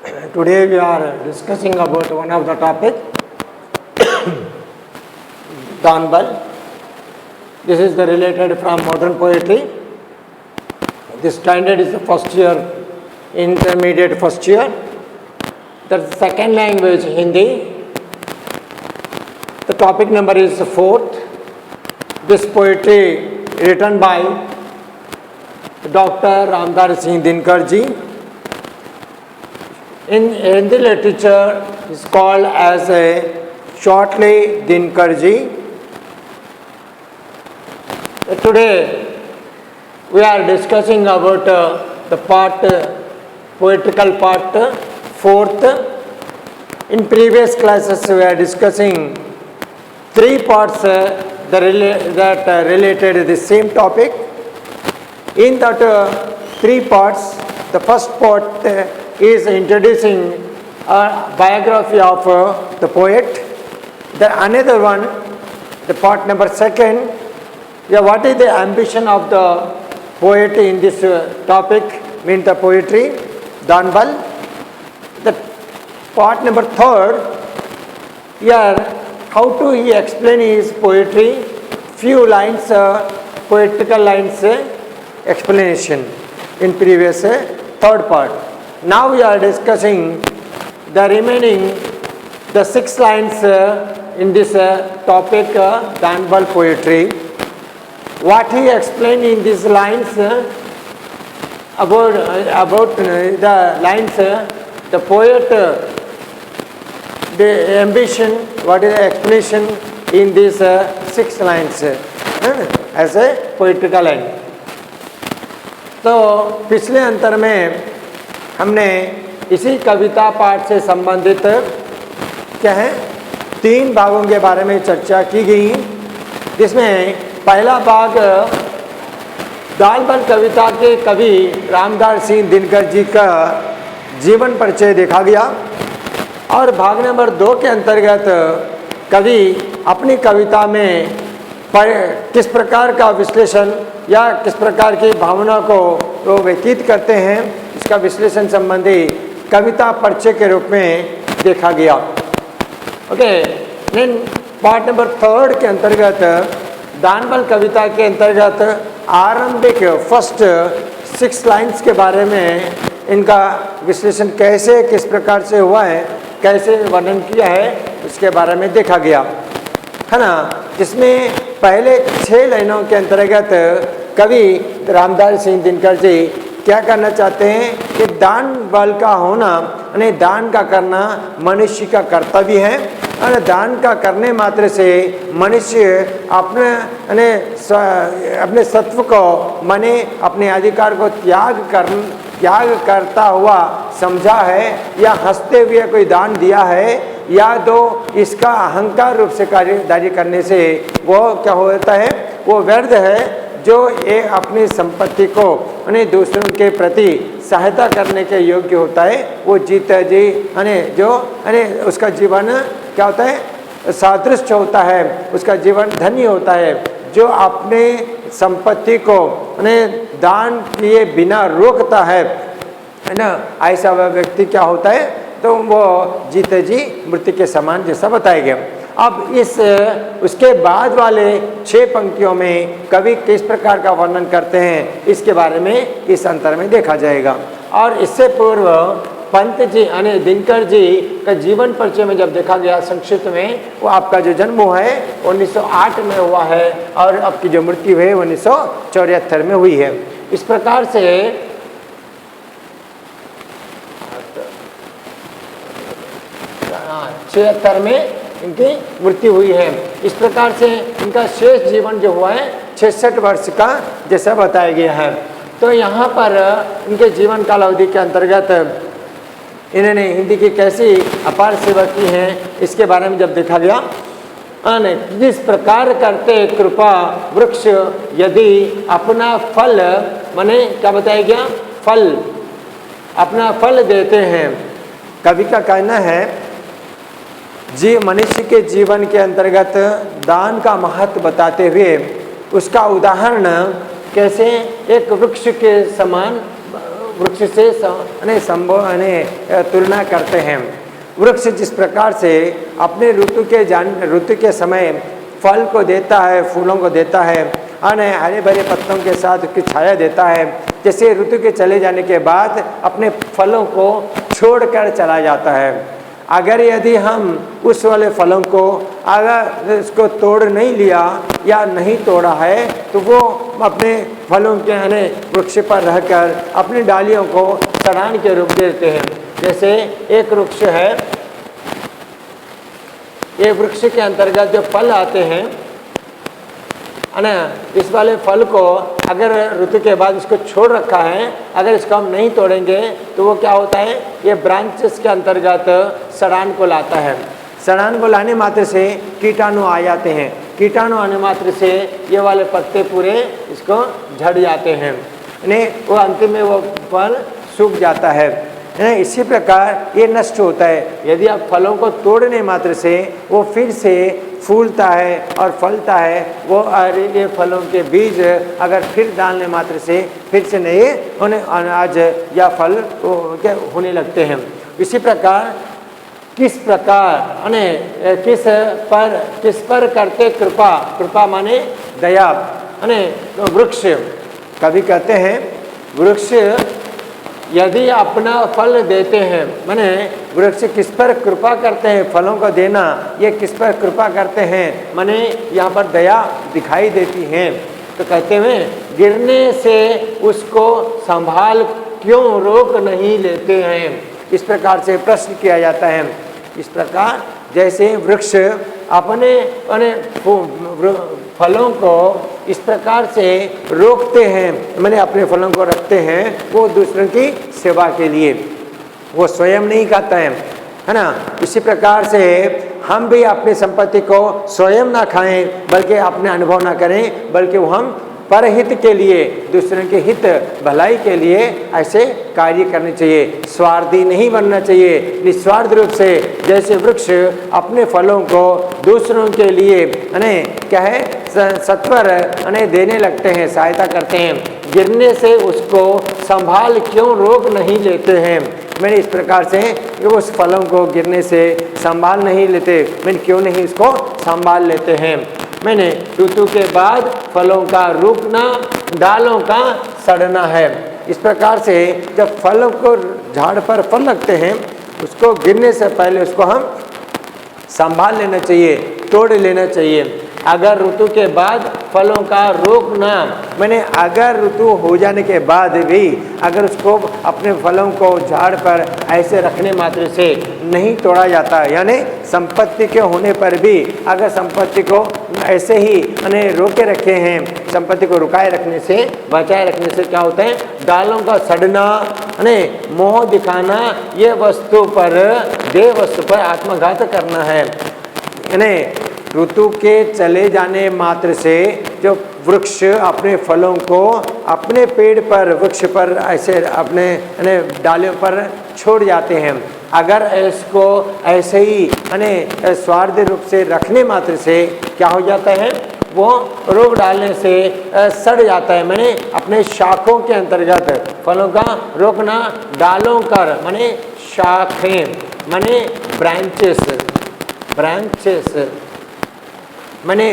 Today we are discussing about one of the topic, Danbal. This is the related from modern poetry. The standard is the first year, intermediate first year. The second language Hindi. The topic number is fourth. This poetry written by Dr. Ramdar Singh Dinkar ji. In Hindi literature is called as a shortly Dinkar ji. Today we are discussing about the part, poetical part, fourth. In previous classes we are discussing three parts that related the same topic. In that three parts, the first part is introducing a biography of the poet. The another one, the part number second, what is the ambition of the poet in this topic, means the poetry, Danbal. The part number third, here how to he explain his poetry, few lines, poetical lines explanation in previous third part. Now we are discussing the remaining, the 6 lines in this topic, Danbal poetry. What he explained in these lines about the lines, the poet, the ambition, what is the explanation in these 6 lines as a poetical line. तो पिछले अंतर में हमने इसी कविता पाठ से संबंधित क्या है 3 भागों के बारे में चर्चा की गई, जिसमें पहला भाग दानबल कविता के कवि रामदास सिंह दिनकर जी का जीवन परिचय देखा गया, और भाग नंबर 2 के अंतर्गत कवि अपनी कविता में किस प्रकार का विश्लेषण या किस प्रकार की भावना को वो व्यतीत करते हैं, इसका विश्लेषण संबंधी कविता परिचय के रूप में देखा गया. ओके, देन पार्ट नंबर 3 के अंतर्गत दानबल कविता के अंतर्गत आरंभिक फर्स्ट 6 लाइन्स के बारे में इनका विश्लेषण कैसे किस प्रकार से हुआ है, कैसे वर्णन किया है, उसके बारे में देखा गया है ना. जिसमें पहले 6 लाइनों के अंतर्गत कवि रामदास सिंह दिनकर जी क्या करना चाहते हैं कि दान बल का होना, यानी दान का करना मनुष्य का कर्तव्य है, और दान का करने मात्र से मनुष्य अपने सत्व को माने अपने अधिकार को त्याग करता हुआ समझा है, या हंसते हुए कोई दान दिया है, या तो इसका अहंकार रूप से कार्यदारी करने से वो क्या होता है, वो व्यर्थ है. जो ये अपनी संपत्ति को उन्हें दूसरों के प्रति सहायता करने के योग्य होता है, वो जीता जी जो उसका जीवन क्या होता है, सादृश्य होता है, उसका जीवन धन्य होता है. जो अपने संपत्ति को उन्हें दान किए बिना रोकता है ना, ऐसा वह व्यक्ति क्या होता है, तो वो जीते जी मृत्यु के समान जैसा बताया गया. अब उसके बाद वाले 6 पंक्तियों में कवि किस प्रकार का वर्णन करते हैं, इसके बारे में इस अंतर में देखा जाएगा. और इससे पूर्व पंत जी यानी दिनकर जी का जीवन परिचय में जब देखा गया संक्षिप्त में, वो आपका जो जन्म हुआ है 1908 में हुआ है, और आपकी जो मृत्यु है 1974 में हुई है. इस प्रकार से 76 में इनकी मृत्यु हुई है. इस प्रकार से इनका शेष जीवन जो हुआ है 66 वर्ष का जैसा बताया गया है. तो यहाँ पर इनके जीवन काल अवधि के अंतर्गत इन्होंने हिंदी की कैसी अपार सेवा की है, इसके बारे में जब देखा गया, जिस प्रकार करते कृपा वृक्ष यदि अपना फल, माने क्या बताया गया, फल अपना फल देते हैं. कवि का कहना है मनुष्य के जीवन के अंतर्गत दान का महत्व बताते हुए उसका उदाहरण कैसे एक वृक्ष के समान वृक्ष से तुलना करते हैं। वृक्ष जिस प्रकार से अपने ऋतु के समय फल को देता है, फूलों को देता है, हरे भरे पत्तों के साथ उसकी छाया देता है, जैसे ऋतु के चले जाने के बाद अपने फलों को छोड़कर चला जाता है। अगर यदि हम उस वाले फलों को अगर उसको तोड़ नहीं लिया या नहीं तोड़ा है तो वो अपने फलों के वृक्ष पर रहकर अपनी डालियों को सड़ान के रूप देते हैं। जैसे एक वृक्ष है, ये वृक्ष के अंतर्गत जो फल आते हैं इस वाले फल को अगर ऋतु के बाद इसको छोड़ रखा है, अगर इसको हम नहीं तोड़ेंगे तो वो क्या होता है, ये ब्रांचेस के अंतर्गत सड़ान को लाता है। सड़ान को लाने मात्र से कीटाणु आ जाते हैं, कीटाणु आने मात्र से ये वाले पत्ते पूरे इसको झड़ जाते हैं, वो अंतिम में वो फल सूख जाता है। इसी प्रकार ये नष्ट होता है। यदि आप फलों को तोड़ने मात्र से वो फिर से फूलता है और फलता है। वो ये फलों के बीज अगर फिर डालने मात्र से फिर से नए अनाज या फल होने लगते हैं। इसी प्रकार किस पर करते कृपा, कृपा माने दया, वृक्ष कभी कहते हैं वृक्ष यदि अपना फल देते हैं, माने वृक्ष किस पर कृपा करते हैं, फलों को देना, ये किस पर कृपा करते हैं, माने यहाँ पर दया दिखाई देती है। तो कहते हैं गिरने से उसको संभाल क्यों रोक नहीं लेते हैं। इस प्रकार से प्रश्न किया जाता है। इस प्रकार जैसे वृक्ष अपने फलों को इस प्रकार से रोकते हैं, मैंने अपने फलों को रखते हैं वो दूसरों की सेवा के लिए, वो स्वयं नहीं खाता है ना। इसी प्रकार से हम भी अपनी संपत्ति को स्वयं ना खाएं, बल्कि अपने अनुभव ना करें, बल्कि वो हम परहित के लिए, दूसरों के हित भलाई के लिए ऐसे कार्य करने चाहिए। स्वार्थी नहीं बनना चाहिए, निस्वार्थ रूप से जैसे वृक्ष अपने फलों को दूसरों के लिए क्या है सत्वर देने लगते हैं, सहायता करते हैं। गिरने से उसको संभाल क्यों रोक नहीं लेते हैं। मैंने इस प्रकार से उस फलों को गिरने से संभाल नहीं लेते, मैंने क्यों नहीं इसको संभाल लेते हैं। मैंने ऋतु के बाद फलों का रूकना, डालों का सड़ना है। इस प्रकार से जब फलों को झाड़ पर फल लगते हैं उसको गिरने से पहले उसको हम संभाल लेना चाहिए, तोड़ लेना चाहिए। अगर ऋतु के बाद फलों का रोकना, मैंने अगर ऋतु हो जाने के बाद भी अगर उसको अपने फलों को झाड़ पर ऐसे रखने मात्र से नहीं तोड़ा जाता, यानी संपत्ति के होने पर भी अगर संपत्ति को ऐसे ही रोके रखे हैं, संपत्ति को रुकाए रखने से, बचाए रखने से क्या होता है, डालों का सड़ना, मोह दिखाना, ये वस्तु पर, देह वस्तु पर आत्मघात करना है। ऋतु के चले जाने मात्र से जो वृक्ष अपने फलों को अपने पेड़ पर, वृक्ष पर ऐसे अपने डालियों पर छोड़ जाते हैं। अगर इसको ऐसे ही स्वार्थ रूप से रखने मात्र से क्या हो जाता है, वो रोग डालने से सड़ जाता है। मैंने अपने शाखों के अंतर्गत फलों का रोकना, डालों कर माने शाखें, माने ब्रांचेस, माने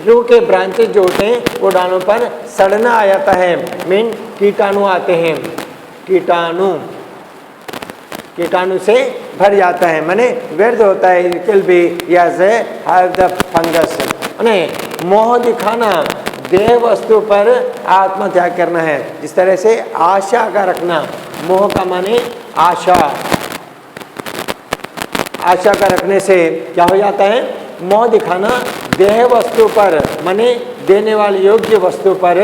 ट्रू के ब्रांचेस जो होते हैं वो डालों पर सड़ना आ जाता है। मीन कीटाणु आते हैं, कीटाणु से भर जाता है, माने व्यर्थ होता है। It will be yes have the fungus. मोह दिखाना, देह वस्तु पर आत्मत्याग करना है। जिस तरह से आशा का रखना, मोह का माने आशा, आशा का रखने से क्या हो जाता है, मोह दिखाना, देह वस्तु पर माने देने वाली योग्य वस्तु पर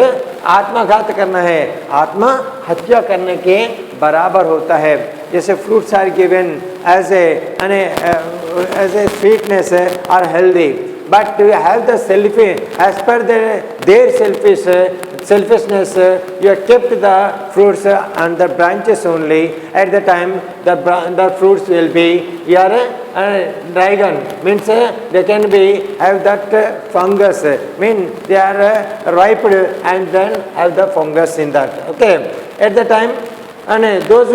आत्मघात करना है, आत्मा हत्या करने के बराबर होता है। जैसे fruits are given as a sweetness are healthy, but to have the as per their selfishness, you have kept the fruits on the branches only. At the time the fruits will be dragon, means they can be have that fungus, mean they are ripe and then have the fungus in that. Okay, at the time, and those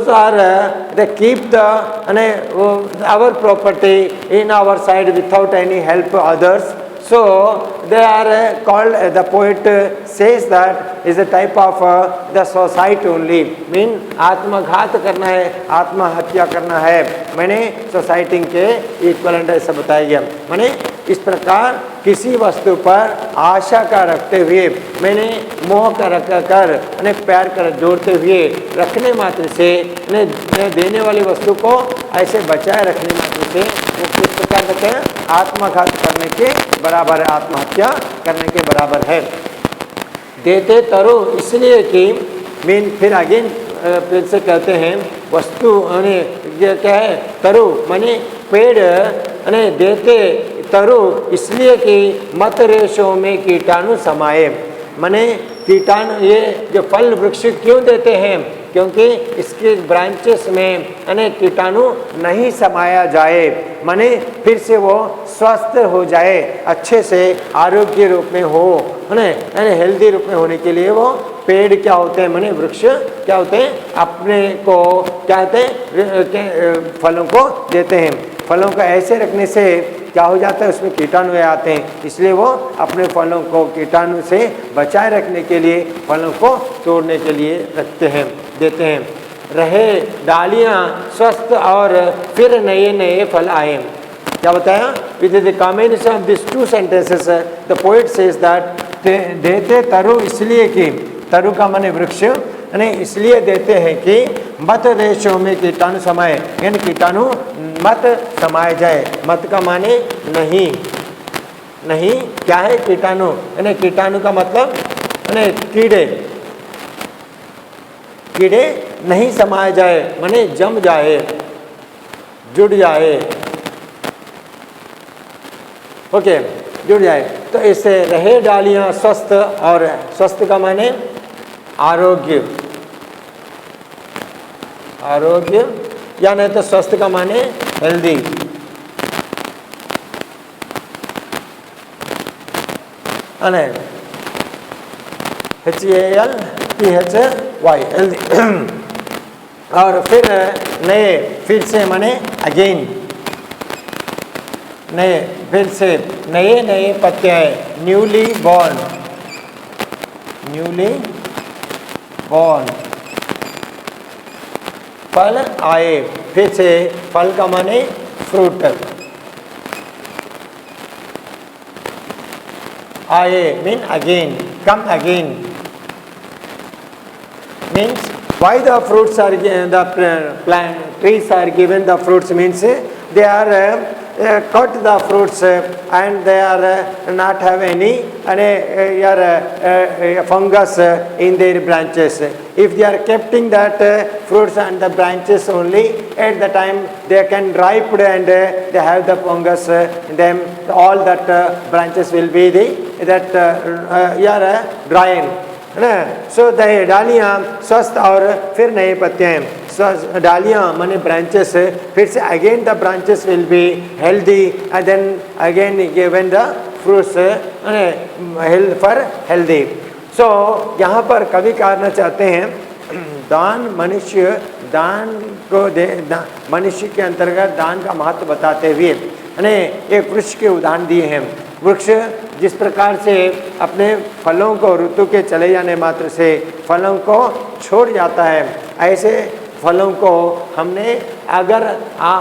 are they keep the our property in our side without any help others. So they are called, the poet says that is a type of the suicide only, mean आत्मघात करना है, आत्महत्या करना है, मैंने society के equivalent ऐसा बताया गया। मैंने इस प्रकार किसी वस्तु पर आशा का रखते हुए, मैंने मोह का रख कर प्यार कर जोड़ते हुए रखने मात्र से देने वाली वस्तु को ऐसे बचाए रखने मात्र से वो किस प्रकार कहते हैं, आत्मघात करने के बराबर है, आत्महत्या करने के बराबर है। देते तरु इसलिए कि मीन फिर अगेन फिर से कहते हैं वस्तु क्या है, तरु माने पेड़ देते तरु इसलिए कि मत रेशों में कीटाणु समाये, माने कीटाणु ये जो फल वृक्ष क्यों देते हैं, क्योंकि इसके ब्रांचेस में कीटाणु नहीं समाया जाए, माने फिर से वो स्वस्थ हो जाए, अच्छे से आरोग्य रूप में हो, है हेल्दी रूप में होने के लिए वो पेड़ क्या होते हैं, माने वृक्ष क्या होते हैं, अपने को क्या होते हैं, फलों को देते हैं। फलों को ऐसे रखने से क्या हो जाता है, उसमें कीटाणु आते हैं, इसलिए वो अपने फलों को कीटाणु से बचाए रखने के लिए फलों को तोड़ने के लिए रखते हैं, देते हैं। रहे डालियाँ स्वस्थ और फिर नए नए फल आए। क्या बताया, with the combination of this two sentences the poet says that देते तरु इसलिए कि, तरु का माने वृक्ष, इसलिए देते हैं कि मत देशों में कीटाणु समाये, यानी कीटाणु मत समाये जाए। मत का माने नहीं, नहीं क्या है कीटाणु, यानी कीटाणु का मतलब कीड़े, कीड़े नहीं समाये जाए, माने जम जाए, जुड़ जाए, ओके जुड़ जाए। तो इससे रहे डालियाँ स्वस्थ, और स्वस्थ का माने आरोग्य, आरोग्य या नहीं तो स्वस्थ का माने हेल्दी, HALTHY हेल्दी। और फिर नए, फिर से माने अगेन, नए फिर से नए नए पत्ते आए, न्यूली बॉर्न, न्यूली बॉर्न फल आए, फिर से फल का माने फ्रूट आए, mean again, come again, means why the fruits are the plant trees are given the fruits, means they are cut the fruits and they are not have any fungus in their branches. If they are keeping that fruits and the branches only, at the time they can ripe and they have the fungus, then all that branches will be drying. So the डालियाँ स्वस्थ और फिर नए पत्ते हैं। डालियाँ माने branches, फिर से again the branches will be healthy and then again given the fruits for healthy. So यहाँ पर कवि कहना चाहते हैं दान, मनुष्य दान को दे, मनुष्य के अंतर्गत दान का महत्व बताते हुए एक वृक्ष के उदाहरण दिए हैं। वृक्ष जिस प्रकार से अपने फलों को ऋतु के चले जाने मात्र से फलों को छोड़ जाता है, ऐसे फलों को हमने अगर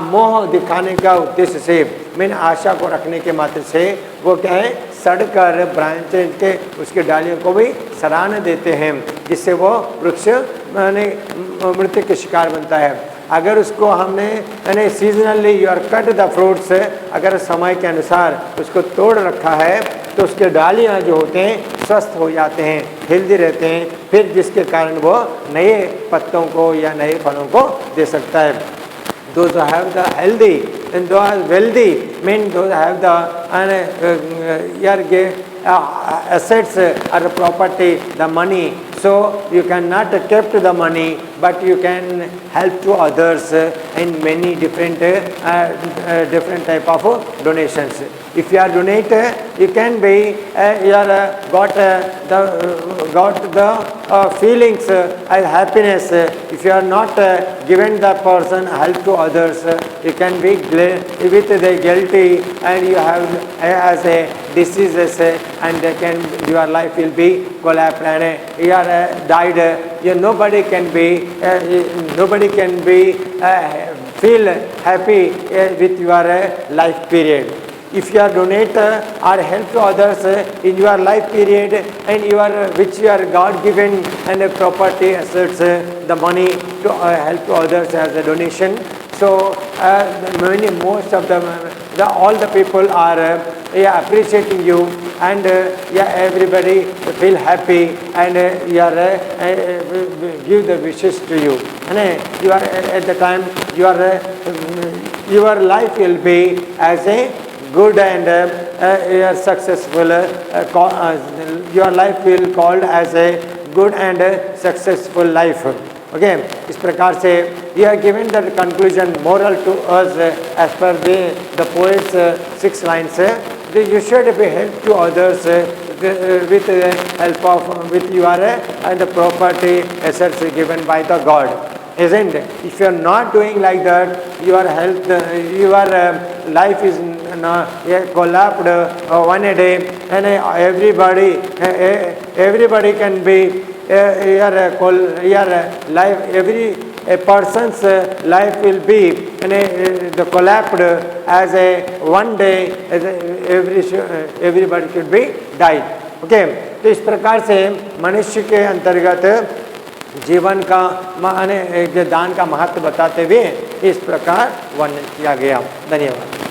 मोह दिखाने का उद्देश्य से, मैंने आशा को रखने के मात्र से वो क्या है, सड़कर ब्रांचेज के उसके डालियों को भी सराहना देते हैं, जिससे वो वृक्ष मृत्यु के शिकार बनता है। अगर उसको हमने seasonally you are cut the fruits, अगर समय के अनुसार उसको तोड़ रखा है तो उसके डालियाँ जो होते हैं स्वस्थ हो जाते हैं, हेल्दी रहते हैं, फिर जिसके कारण वो नए पत्तों को या नए फलों को दे सकता है। Those who have the healthy and those are wealthy, mean those who have the assets or property, the money. So you cannot keep the money, but you can help to others in many different different type of donations. If you are donate, you can be you are got the feelings as happiness. If you are not given the person help to others, you can be with the guilty, and you have as a diseases, and they can your life will be collapsed, and you are died. Nobody can be feel happy with your life period. If you are donate or help to others in your life period, and which you are God given and property assets, the money to help to others as a donation. So most of them, all the people are appreciating you, and everybody feel happy, and you are give the wishes to you, and you are at the time your life will be as a good and successful. Your life will called as a good and successful life. Okay, इस प्रकार से you are given the conclusion moral to us as per the poet's 6 lines. You should be help to others with help of with your and the property assets given by the God. Isn't it? If you are not doing like that, your health, your life is collapsed one day, and everybody can be your life. A person's life will be the collapsed as a one day. Everybody should be died. Okay, तो इस प्रकार से मनुष्य के अंतर्गत जीवन का दान का महत्व बताते हुए इस प्रकार वर्णन किया गया. धन्यवाद.